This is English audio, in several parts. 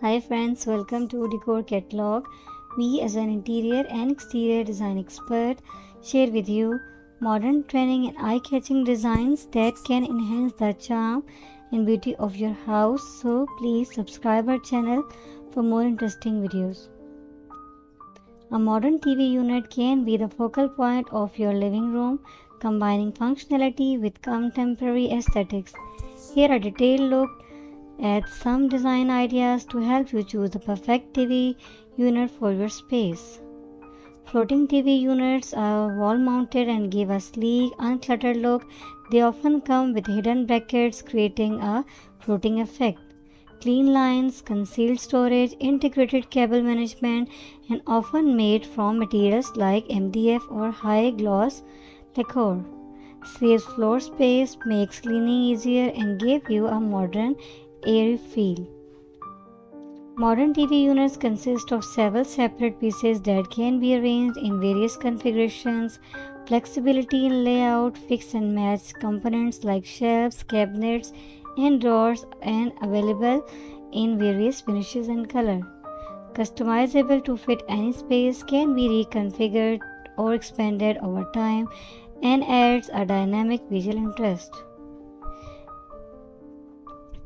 Hi friends, welcome to Decor Catalog. We as an interior and exterior design expert share with you modern trending and eye-catching designs that can enhance the charm and beauty of your house. So please subscribe our channel for more interesting videos. A modern TV unit can be the focal point of your living room, combining functionality with contemporary aesthetics. Here a detailed look at some design ideas to help you choose the perfect TV unit for your space. Floating TV units are wall mounted and give a sleek, uncluttered look. They often come with hidden brackets, creating a floating effect. Clean lines, concealed storage, integrated cable management, and often made from materials like MDF or high gloss lacquer. Saves floor space, makes cleaning easier, and give you a modern, airy feel. Modern TV units consist of several separate pieces that can be arranged in various configurations. Flexibility in layout, fix and match components like shelves, cabinets, and drawers, and available in various finishes and color. Customizable to fit any space, can be reconfigured or expanded over time, and adds a dynamic visual interest.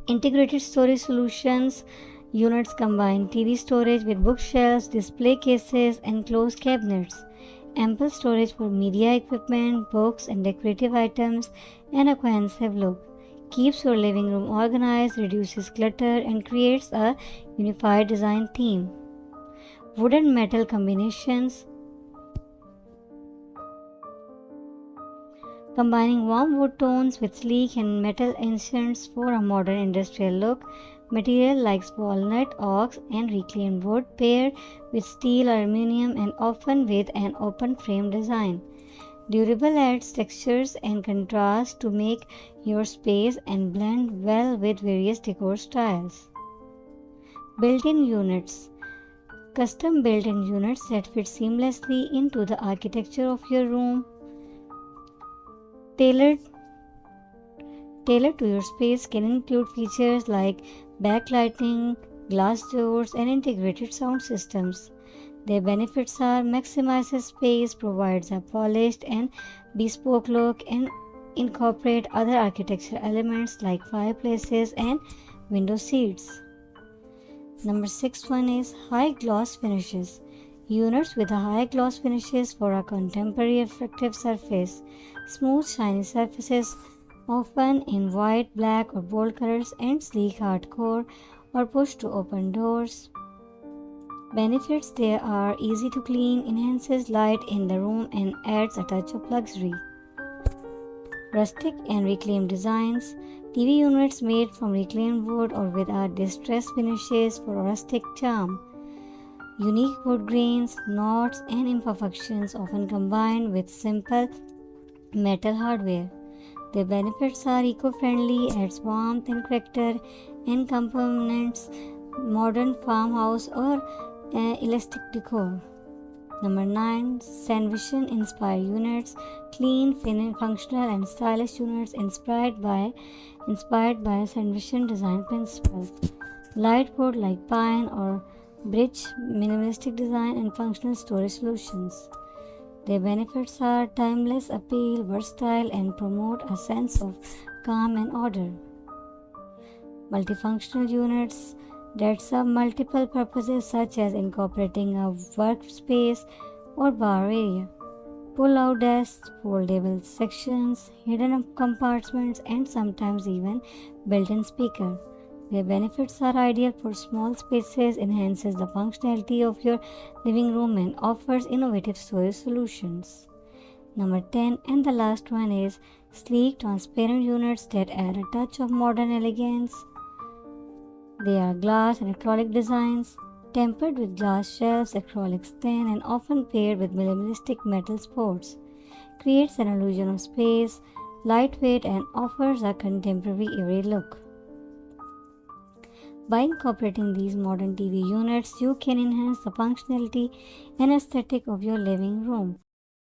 Integrated storage solutions units combine TV storage with bookshelves, display cases, and closed cabinets. Ample storage for media equipment, books, and decorative items, and a cohesive look. Keeps your living room organized, reduces clutter, and creates a unified design theme. Wood and metal combinations. Combining warm wood tones with sleek and metal accents for a modern industrial look. Material like walnut, oak, and reclaimed wood paired with steel, aluminum, and often with an open frame design. Durable adds textures and contrast to make your space and blend well with various decor styles. Built-in units. Custom built-in units that fit seamlessly into the architecture of your room. Tailored to your space can include features like backlighting, glass doors, and integrated sound systems. Their benefits are maximizes space, provides a polished and bespoke look, and incorporate other architectural elements like fireplaces and window seats. Number 6 one is high gloss finishes. Units with a high gloss finishes for a contemporary effective surface. Smooth shiny surfaces often in white, black, or bold colors, and sleek hardcore or push to open doors. Benefits: they are easy to clean, enhances light in the room, and adds a touch of luxury. Rustic and reclaimed designs. TV units made from reclaimed wood or with a distressed finishes for rustic charm. Unique wood grains, knots, and imperfections often combined with simple metal hardware. Their benefits are eco-friendly, adds warmth and character, and complements modern farmhouse or elastic decor. Number 9. Sandvision inspired units. Clean, functional, and stylish units inspired by Sandvision design principles. Light wood like pine or birch, minimalistic design, and functional storage solutions. Their benefits are timeless appeal, versatile, and promote a sense of calm and order. Multifunctional units that serve multiple purposes such as incorporating a workspace or bar area. Pull-out desks, foldable sections, hidden compartments, and sometimes even built-in speaker. Their benefits are ideal for small spaces, enhances the functionality of your living room, and offers innovative storage solutions. Number 10 and the last one is sleek transparent units that add a touch of modern elegance. They are glass and acrylic designs, tempered with glass shelves, acrylic stain, and often paired with minimalistic metal supports. Creates an illusion of space, lightweight, and offers a contemporary airy look. By incorporating these modern TV units, you can enhance the functionality and aesthetic of your living room.